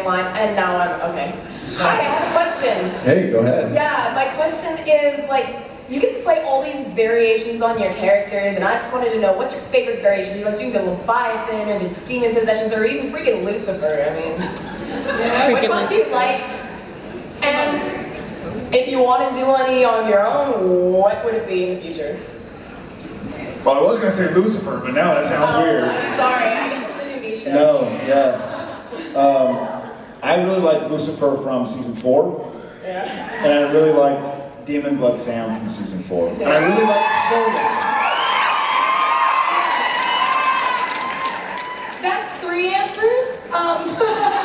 line, and now I'm okay. Hi, I have a question. Hey, go ahead. Yeah, my question is, like, you get to play all these variations on your characters, and I just wanted to know, what's your favorite variation? You like doing the Leviathan, or the Demon Possessions, or even freaking Lucifer? I mean, which ones do you like? And if you want to do any on your own, what would it be in the future? Well, I was going to say Lucifer, but now that sounds weird. I'm sorry, I guess it's a newbie show. No, yeah. I really liked Lucifer from season 4. Yeah. And I really liked Demon Blood Sam from season 4. And I really liked Soda. That's 3 answers?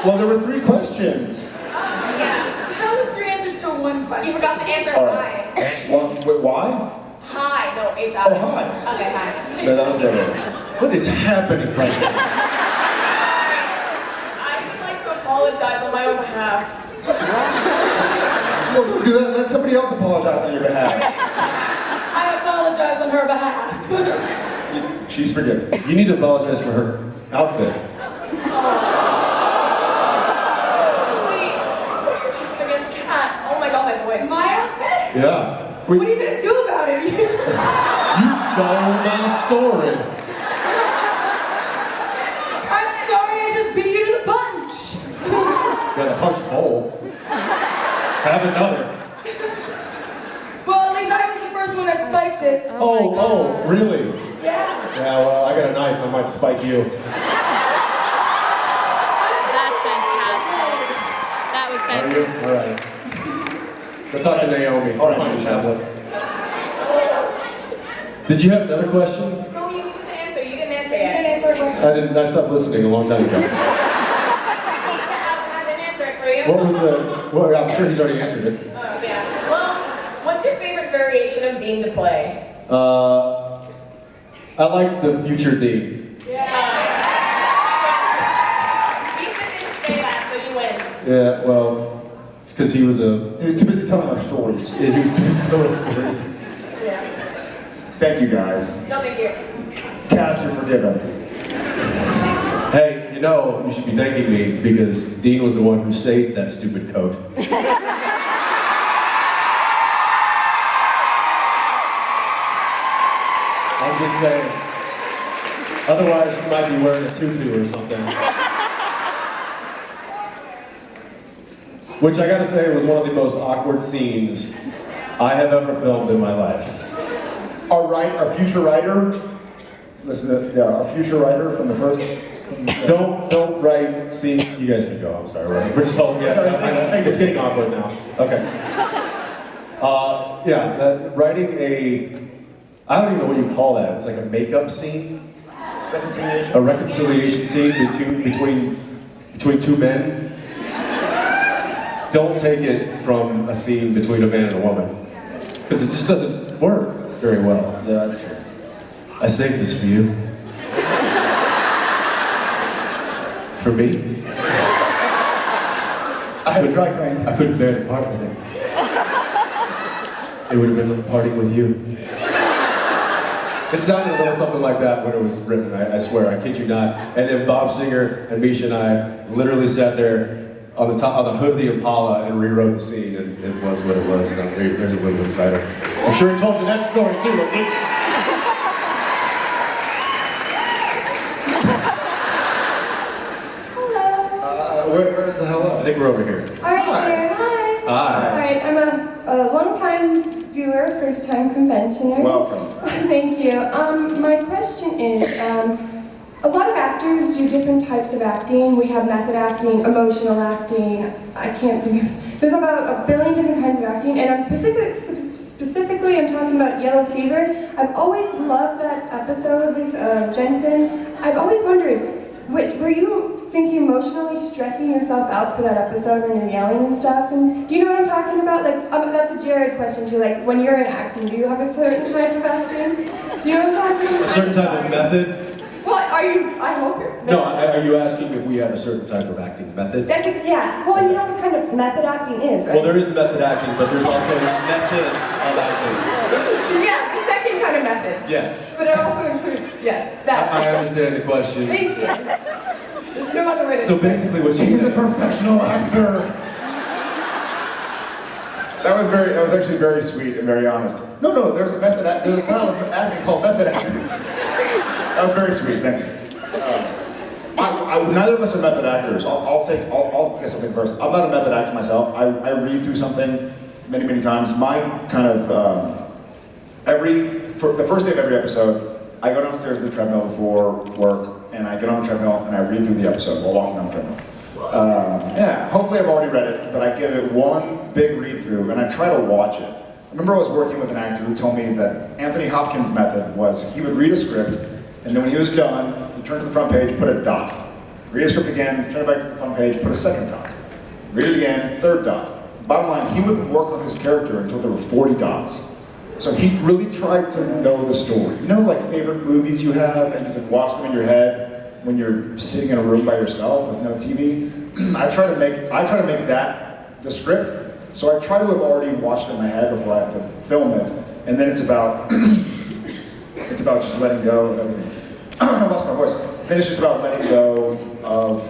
Well, there were 3 questions. Yeah. How was 3 answers to 1 question? You forgot to answer All hi. right. Well, wait, why? Hi, no, H-I. Oh, hi. Okay, hi. No, that was the other one. What is happening right now? I would like to apologize on my own behalf. Well, don't do that. Let somebody else apologize on your behalf. I apologize on her behalf. She's forgiven. You need to apologize for her outfit. Wait, what are you up against Kat? Oh my god, my voice. My outfit? Yeah. What are you gonna do about it? You stole my story. I'm sorry, I just beat you to the punch. Got a punch bowl. Have another. Well, at least I was the first one that spiked it. Oh, really? Yeah. Yeah, well, I got a knife. I might spike you. That's fantastic. That was Are fantastic. you? All right. Go talk to Naomi. All right. Find a tablet. Did you have another question? No, you needed to answer. You didn't answer You didn't yet. answer her question. I didn't. I stopped listening a long time ago. Hey, shut up. I didn't answer it for you. What was the? Well, I'm sure he's already answered it. Oh, yeah. Well, what's your favorite variation of Dean to play? I like the future Dean. Yeah. You shouldn't say that, so you win. Yeah. Well, it's because he was a. He was too busy telling our stories. Yeah, he was too telling stories. Yeah. Thank you, guys. No, thank you. Cass, you're forgiven. Hey, you know, you should be thanking me because Dean was the one who saved that stupid coat. I'm just saying. Otherwise, you might be wearing a tutu or something. Which I gotta say was one of the most awkward scenes I have ever filmed in my life. Our future writer, our future writer from the first. Don't write scenes. You guys can go. I'm sorry. We're just holding. Yeah, Sorry, it's getting awkward now. Okay. Writing a. I don't even know what you call that. It's like a makeup scene. Reconciliation. A reconciliation scene between 2 men. Don't take it from a scene between a man and a woman, because it just doesn't work very well. Yeah, that's true. I saved this for you. For me. I had a dry cleaned. I couldn't bear to part with him. It would have been parting with you. It sounded a little something like that when it was written, I swear, I kid you not. And then Bob Singer and Misha and I literally sat there on the hood of the Impala and rewrote the scene, and it was what it was. So there's a little insider. I'm sure he told you that story too, didn't he? Where's the hello? I think we're over here. All right, Hi. here. Hi. Hi. All right, I'm a long-time viewer, first-time conventioner. Welcome. Thank you. My question is, a lot of actors do different types of acting. We have method acting, emotional acting. I can't think of. There's about 1 billion different kinds of acting, and I'm specifically, I'm talking about Yellow Fever. I've always loved that episode with Jensen. I've always wondered, were you thinking emotionally stressing yourself out for that episode when you're yelling and stuff? And do you know what I'm talking about? Like, that's a Jared question too. Like, when you're in acting, do you have a certain type of acting? Do you know what I'm talking about? A certain type of method? Well, are you? I hope you're. No, are you asking if we have a certain type of acting method? Yeah. Well, you know what kind of method acting is, right? Well, there is method acting, but there's also methods of acting. Yeah, the second kind of method. Yes. But it also includes, yes, that. I understand the question. Thank you. no other way to So basically what she He's a said, professional actor. That was actually very sweet and very honest. No, there's a style of acting called method acting. That was very sweet, thank you. Neither of us are method actors. I'll get something first. I'm not a method actor myself. I read through something many times. My kind of, the first day of every episode, I go downstairs to the treadmill before work, and I get on the treadmill and I read through the episode while walking on the treadmill. Yeah, hopefully I've already read it, but I give it one big read through and I try to watch it. I remember I was working with an actor who told me that Anthony Hopkins' method was he would read a script, and then when he was done, he'd turn to the front page, put a dot. Read a script again, turn it back to the front page, put a second dot. Read it again, third dot. Bottom line, he wouldn't work on his character until there were 40 dots. So he really tried to know the story. You know, like favorite movies you have, and you can watch them in your head when you're sitting in a room by yourself with no TV. I try to make that the script. So I try to have already watched it in my head before I have to film it, and then it's about just letting go of everything. I lost my voice. Then it's just about letting go of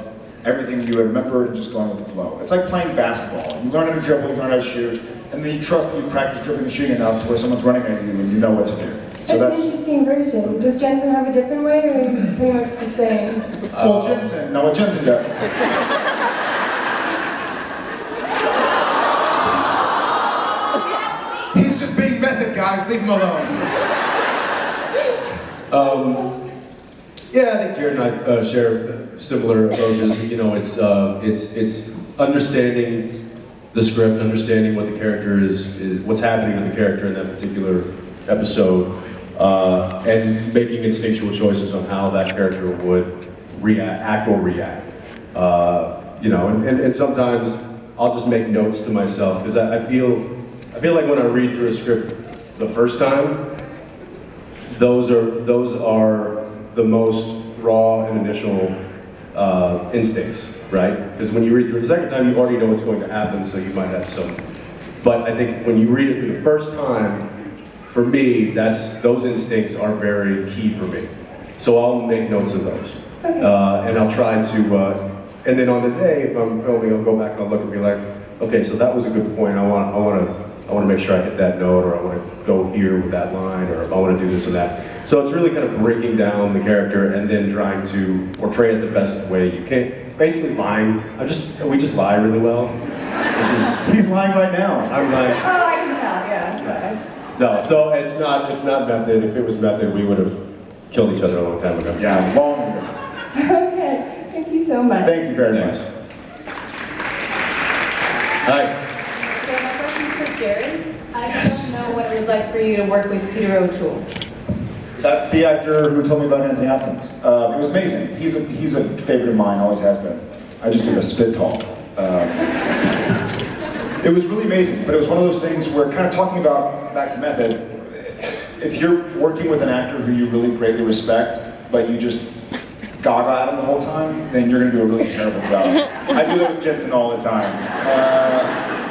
everything you had remembered and just going with the flow. It's like playing basketball. You learn how to dribble, you learn how to shoot, and then you trust that you've practiced dribbling and shooting enough to where someone's running at you and you know what to do. So That's an interesting version. Does Jensen have a different way, or is it pretty much the same? Well, Jensen, what Jensen does. He's just being method, guys. Leave him alone. yeah, I think Jared and I share similar approaches. You know, it's understanding the script, understanding what the character is what's happening to the character in that particular episode, and making instinctual choices on how that character would act or react. You know, and sometimes I'll just make notes to myself because I feel like when I read through a script the first time, those are the most raw and initial instincts, right? Because when you read through it the second time, you already know what's going to happen, so you might have some. But I think when you read it through the first time, for me, those instincts are very key for me. So I'll make notes of those, and I'll try to. And then on the day, if I'm filming, I'll go back and I'll look and be like, okay, so that was a good point. I want to make sure I hit that note, or I want to go here with that line, or I want to do this and that. So it's really kind of breaking down the character and then trying to portray it the best way you can. Basically lying. We just lie really well, which is. He's lying right now. I'm like. Oh, I can tell, yeah. No, so it's not method. If it was method, we would have killed each other a long time ago. Yeah, long ago. Okay, thank you so much. Thank you very much. Hi. So my question is for Jared. I don't know what it was like for you to work with Peter O'Toole. That's the actor who told me about Anthony Hopkins. It was amazing. He's a favorite of mine, always has been. I just did a spit talk. It was really amazing, but it was one of those things where, kind of talking about, back to method, if you're working with an actor who you really greatly respect, but you just gaga at him the whole time, then you're going to do a really terrible job. I do that with Jensen all the time.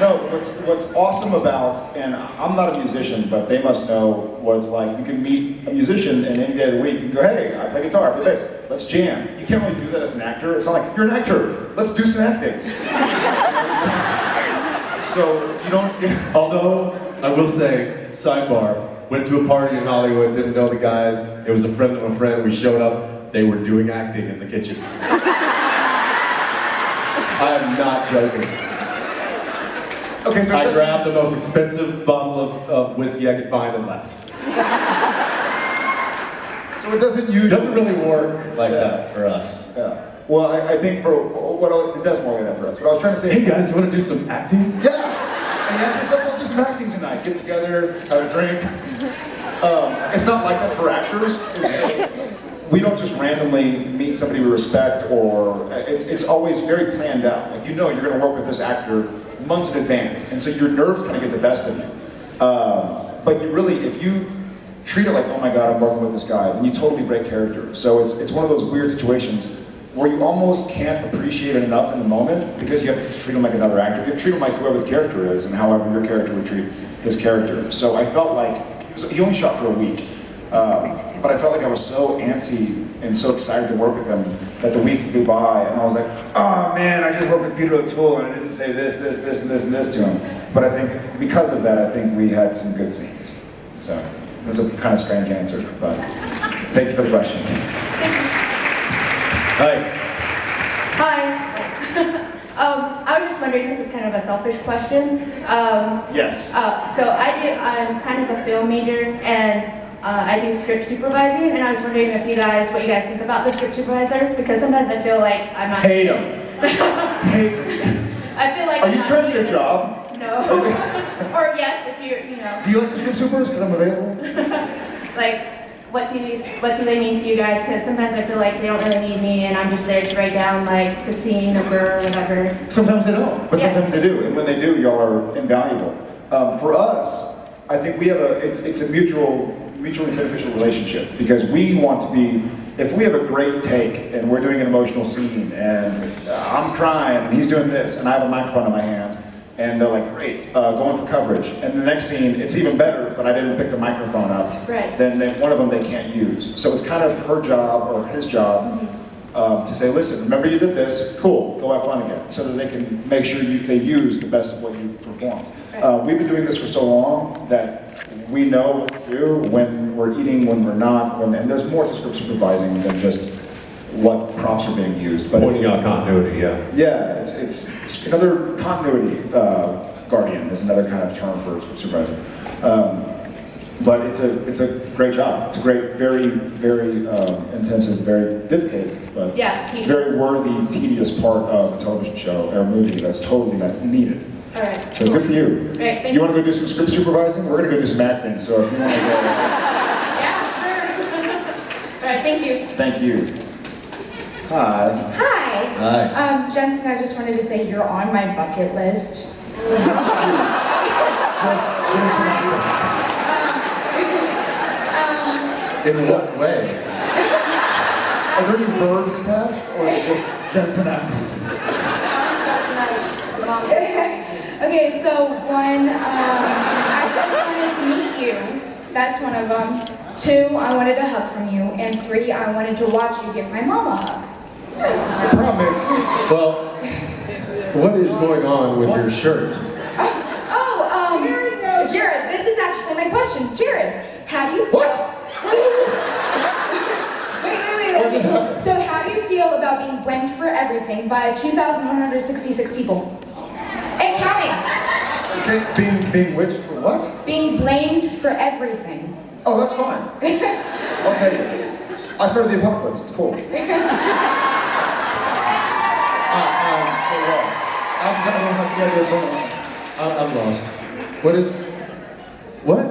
No, what's awesome about, and I'm not a musician, but they must know what it's like. You can meet a musician and any day of the week, you can go, hey, I play guitar, I play bass, let's jam. You can't really do that as an actor. It's not like, you're an actor, let's do some acting. So, you don't... Although, I will say, sidebar, went to a party in Hollywood, didn't know the guys, it was a friend of a friend, we showed up, they were doing acting in the kitchen. I am not joking. Okay, so I grabbed the most expensive bottle of whiskey I could find and left. So it doesn't usually... It doesn't really work like that for us. Yeah. Well, I think it doesn't work like that for us. But I was trying to say... Hey guys, you want to do some acting? Yeah! And yeah, let's all do some acting tonight. Get together, have a drink. It's not like that for actors. We don't just randomly meet somebody we respect, or it's always very planned out. Like, you know you're going to work with this actor months in advance, and so your nerves kind of get the best of you. But you really, if you treat it like, oh my God, I'm working with this guy, then you totally break character. So it's one of those weird situations where you almost can't appreciate it enough in the moment because you have to just treat him like another actor. You have to treat him like whoever the character is and however your character would treat his character. So I felt like, he only shot for a week, but I felt like I was so antsy and so excited to work with him that the week flew by, and I was like, oh man, I just worked with Peter O'Toole and I didn't say this, this, this, and this, and this to him. But I think because of that, I think we had some good scenes. So this is a kind of strange answer, but thank you for the question. Hi. Hi. I was just wondering, this is kind of a selfish question. Yes. So I'm kind of a film major, and I do script supervising, and I was wondering what you guys think about the script supervisor, because sometimes I feel like I'm not. Hate him. Hate him. I feel like. Are you trying to get a job? No. Or yes, if you know. Do you like the script supers? Because I'm available. Like, what do they mean to you guys? Because sometimes I feel like they don't really need me, and I'm just there to write down like the scene or whatever. Sometimes they don't, but sometimes they do, and when they do, y'all are invaluable. For us, I think we have it's a mutually beneficial relationship, because we want to be, if we have a great take and we're doing an emotional scene and I'm crying and he's doing this and I have a microphone in my hand and they're like, great, going for coverage. And the next scene, it's even better, but I didn't pick the microphone up. Right. Then one of them they can't use. So it's kind of her job or his job to say, listen, remember you did this, cool, go have fun again. So that they can make sure they use the best of what you've performed. We've been doing this for so long that we know what to do when we're eating, when we're not, and there's more to script supervising than just what props are being used. But Pointing out continuity, yeah. yeah, it's another continuity guardian is another kind of term for a script supervisor. But it's a great job. It's a great, very, very intensive, very difficult, but very worthy, tedious part of a television show or a movie that's needed. All right. So good for you. Great, thank you want to go do some script supervising? We're going to go do some acting. So if you want to go. Yeah, sure. All right, thank you. Thank you. Hi. Hi. Hi. Jensen, I just wanted to say you're on my bucket list. In what way? Are there any verbs attached, or is it just Jensen Ackles? Okay, so one, I just wanted to meet you. That's one of them. 2, I wanted a hug from you. And 3, I wanted to watch you give my mom a hug. I promise. Well, what is going on with your shirt? Jared, this is actually my question. Jared, how do you feel? What? Wait. So how do you feel about being blamed for everything by 2,166 people? And counting. Say being which for what? Being blamed for everything. Oh, that's fine. I'll take it. I started the apocalypse. It's cool. So I'm lost. What is... What?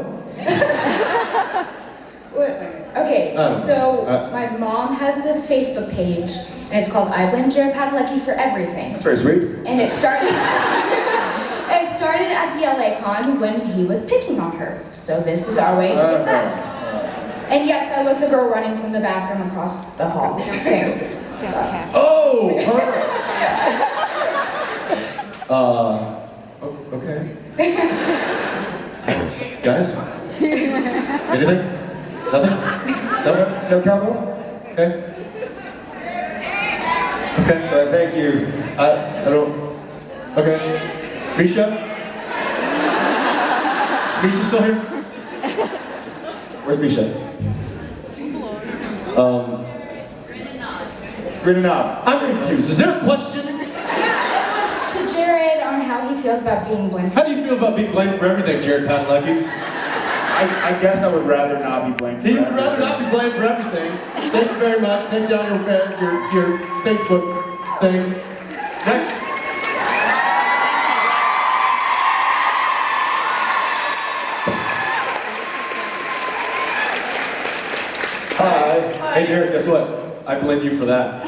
Okay, so my mom has this Facebook page, and it's called I Blame Jared Padalecki for Everything. That's very sweet. And it started at the LA Con when he was picking on her. So this is our way to get back. And yes, I was the girl running from the bathroom across the hall. Same. So. Oh, her! Okay. Guys? Anything? Nothing? No cowboy? Okay. Okay. Thank you. I don't... Okay. Misha? Is Misha still here? Where's Misha? Grin and nod. I'm confused. Is there a question? Yeah, it was to Jared on how he feels about being blamed. How do you feel about being blamed for everything, Jared Padalecki? I guess I would rather not be blamed for He would everything. rather not be blamed for everything. Thank you very much. Take down your Facebook thing. Next. Hi. Hey Jared, guess what? I blame you for that.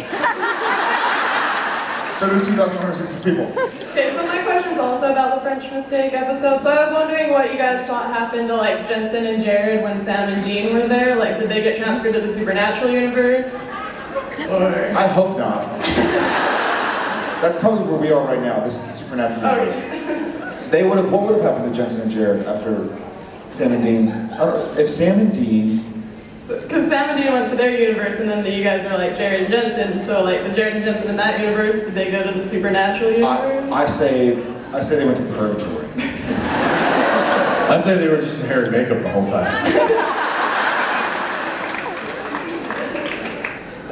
So do 2,160 people. Okay, so my question's also about the French Mistake episode. So I was wondering what you guys thought happened to like Jensen and Jared when Sam and Dean were there. Like, did they get transferred to the supernatural universe? Or... I hope not. That's probably where we are right now. This is the supernatural universe. What would have happened to Jensen and Jared after Sam and Dean? I don't know. If Sam and Dean Because Sam and Dean went to their universe, and then you guys were like Jared and Jensen. So like the Jared and Jensen in that universe, did they go to the supernatural universe? I say they went to purgatory. I say they were just in hair and makeup the whole time.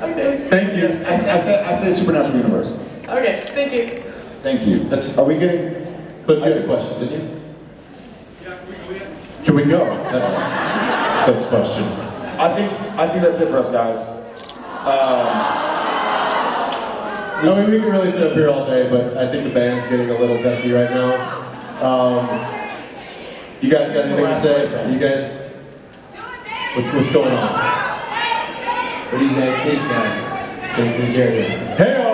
Okay. Thank you. Yes, I say supernatural universe. Okay. Thank you. Thank you. Are we getting? Cliff, you had a question, didn't you? Can we go? That's Cliff's question. I think that's it for us, guys. I mean, we can really sit up here all day, but I think the band's getting a little testy right now. You guys got anything to say? You guys, what's going on? What do you guys think, Jason and Jerry? Hey-o!